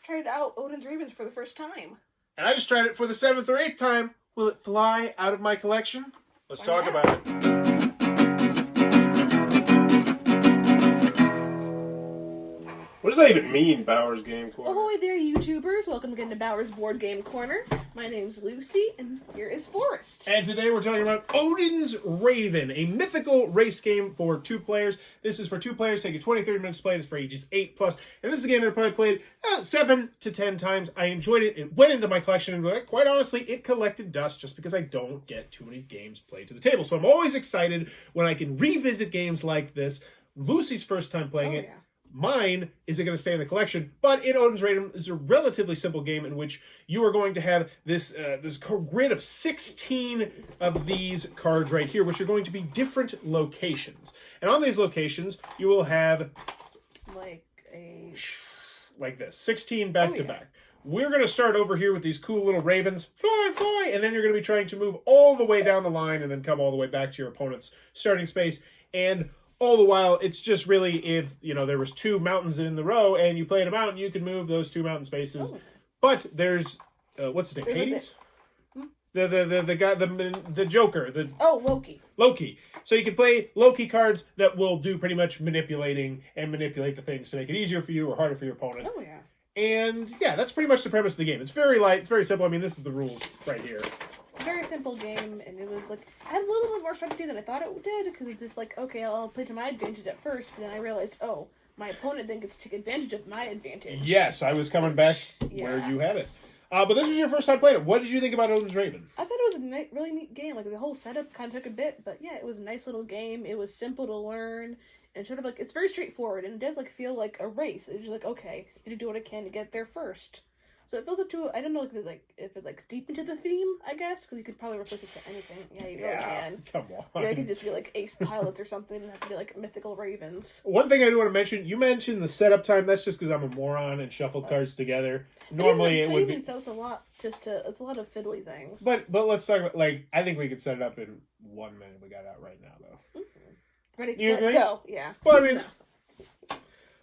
tried out Odin's Ravens for the first time. And I just tried it for the 7th or 8th time. Will it fly out of my collection? Let's talk about it. What does that even mean, Bauer's Game Corner? Ahoy there, YouTubers. Welcome again to Bauer's Board Game Corner. My name's Lucy, and here is Forrest. And today we're talking about Odin's Raven, a mythical race game for 2 players. This is for 2 players, taking 20-30 minutes to play. It's for ages 8+. And this is a game that I probably played 7 to 10 times. I enjoyed it. It went into my collection, and quite honestly, it collected dust just because I don't get too many games played to the table. So I'm always excited when I can revisit games like this. Lucy's first time playing it. Yeah. Mine isn't going to stay in the collection, but in Odin's Raven is a relatively simple game in which you are going to have this grid of 16 of these cards right here, which are going to be different locations. And on these locations, you will have like this, 16 back to back. We're going to start over here with these cool little ravens. Fly, fly! And then you're going to be trying to move all the way down the line and then come all the way back to your opponent's starting space. And all the while, it's just really if, there was 2 mountains in the row and you played a mountain, you can move those 2 mountain spaces. Oh. But there's, what's his name, Hades? The guy, the Joker. Loki. Loki. So you can play Loki cards that will do pretty much manipulating and manipulate the things to make it easier for you or harder for your opponent. Oh, yeah. And, yeah, that's pretty much the premise of the game. It's very light, it's very simple. I mean, this is the rules right here. Very simple game, and it was like, I had a little bit more strategy than I thought it did, because it's just like, okay, I'll play to my advantage at first, but then I realized, my opponent then gets to take advantage of my advantage. Yes, I was coming back where you had it. But this was your first time playing it. What did you think about Odin's Raven? I thought it was a really neat game. Like, the whole setup kind of took a bit, but yeah, it was a nice little game. It was simple to learn, and sort of like, it's very straightforward, and it does like feel like a race. It's just like, okay, I need to do what I can to get there first. So it feels up to, I don't know if it's like deep into the theme, I guess, because you could probably replace it to anything. Yeah, you really can. Come on. Yeah, it could just be like ace pilots or something and have to be like mythical ravens. One thing I do want to mention, you mentioned the setup time. That's just because I'm a moron and shuffled cards together. Normally it would be... So it's a lot, it's a lot of fiddly things. But let's talk about, I think we could set it up in 1 minute. We got it out right now, though. Mm-hmm. Ready, set, go. Yeah. Well, I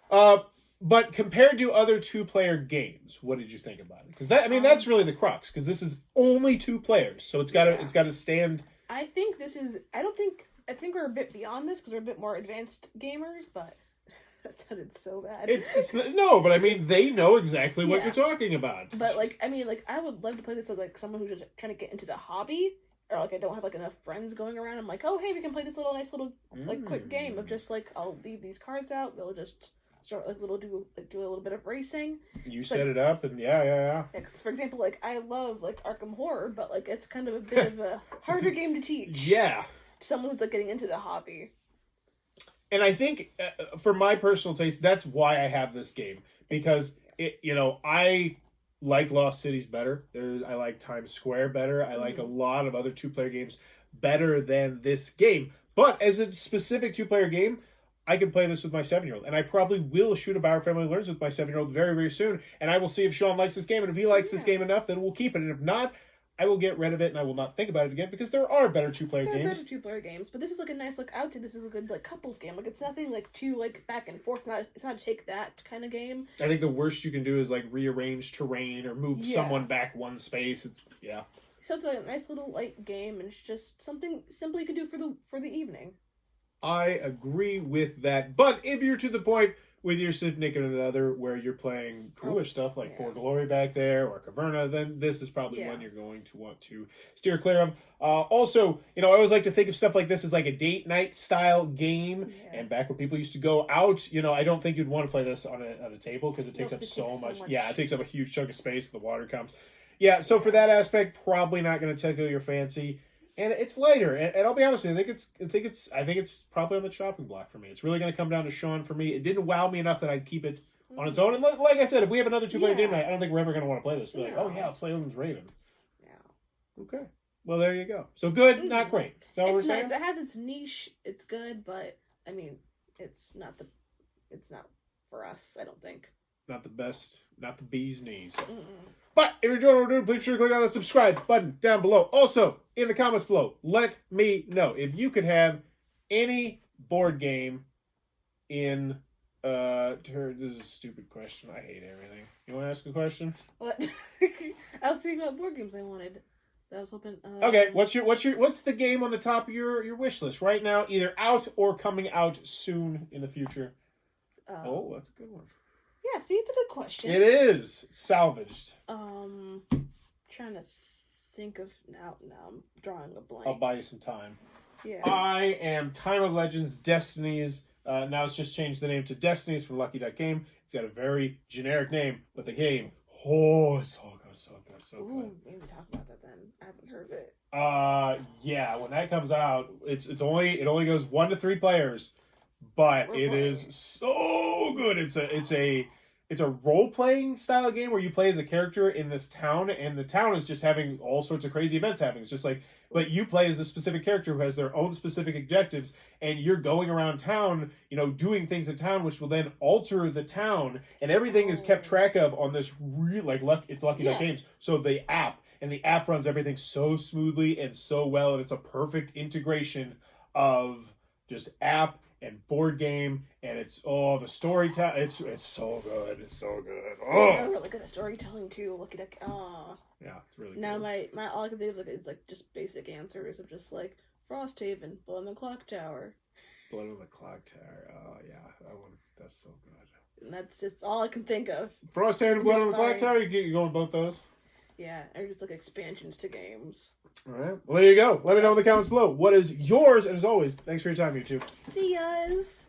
mean... But compared to other 2-player games, what did you think about it? Because that's really the crux. Because this is only 2 players, so it's got to stand. I think we're a bit beyond this because we're a bit more advanced gamers. But that sounded so bad. No, but I mean they know exactly what you're talking about. But I would love to play this with someone who's just trying to get into the hobby, or I don't have enough friends going around. I'm like, oh hey, we can play this nice little quick game of just I'll leave these cards out. We'll just start do a little bit of racing. You set it up, and yeah. For example, I love Arkham Horror, but it's kind of a bit of a harder game to teach. Yeah, to someone who's getting into the hobby. And I think, for my personal taste, that's why I have this game, because I like Lost Cities better. I like Times Square better. I like a lot of other 2-player games better than this game. But as a specific 2-player game, I can play this with my 7-year-old, and I probably will shoot a Bauer Family Learns with my 7-year-old very, very soon, and I will see if Sean likes this game, and if he likes this game enough, then we'll keep it, and if not, I will get rid of it, and I will not think about it again, because there are better 2-player games. There are better 2-player games, but this is a nice, I would say this is a good, couples game. It's nothing, too, back and forth. It's not a take that kind of game. I think the worst you can do is, rearrange terrain or move someone back 1 space. So it's a nice little light game, and it's just something simple you can do for the evening. I agree with that. But if you're to the point with your significant other where you're playing cooler stuff like For Glory back there or Caverna, then this is probably one you're going to want to steer clear of. Also, I always like to think of stuff like this as a date night style game. Yeah. And back when people used to go out, I don't think you'd want to play this on a table because it takes up so much. Yeah, it takes up a huge chunk of space. The water comes. Yeah, so for that aspect, probably not going to tickle your fancy. And it's lighter, and I'll be honest with you, I think it's probably on the chopping block for me. It's really going to come down to Sean for me. It didn't wow me enough that I'd keep it on its own. And like I said, if we have another 2-player game night, I don't think we're ever going to want to play this. We're let's play Odin's Raven. Yeah. Okay. Well, there you go. So good, not great. Is that what we're saying? Nice. It has its niche. It's good, but I mean, it's not for us. I don't think. Not the best. Not the bee's knees. But if you're enjoying what we're doing, please sure to click on that subscribe button down below. Also, in the comments below, let me know if you could have any board game in This is a stupid question. I hate everything. You want to ask a question? What? I was thinking about board games I wanted. I was hoping. Okay, what's the game on the top of your wish list right now? Either out or coming out soon in the future. Oh, that's a good one. Yeah, see, it's a good question. It is salvaged. Trying to think of now. I'm drawing a blank. I'll buy you some time. Yeah. I am Time of Legends Destinies. Now it's just changed the name to Destinies from Lucky Duck Game. It's got a very generic name, but the game, it's so good, so good, so good. Ooh, maybe talk about that then. I haven't heard of it. Yeah, when that comes out, it only goes 1 to 3 players, but it is so good. It's a role-playing style game where you play as a character in this town, and the town is just having all sorts of crazy events happening. It's just like, but you play as a specific character who has their own specific objectives, and you're going around town, doing things in town, which will then alter the town, and everything is kept track of on this it's Lucky Duck Games. So the app runs everything so smoothly and so well, and it's a perfect integration of just app and board game, and it's the storytelling. It's so good. It's so good. I'm really good at storytelling too. Lucky Duck. Yeah, it's really now good. my all I can think of is like just basic answers of just like Frosthaven, Blood on the Clock Tower. Blood on the Clock Tower. Oh yeah, that one. That's so good. And that's just all I can think of. Frosthaven and Blood on the Clock Tower. You going both those? Yeah, or just like expansions to games. All right. Well, there you go. Let me know in the comments below what is yours, and as always, thanks for your time, YouTube. See yas.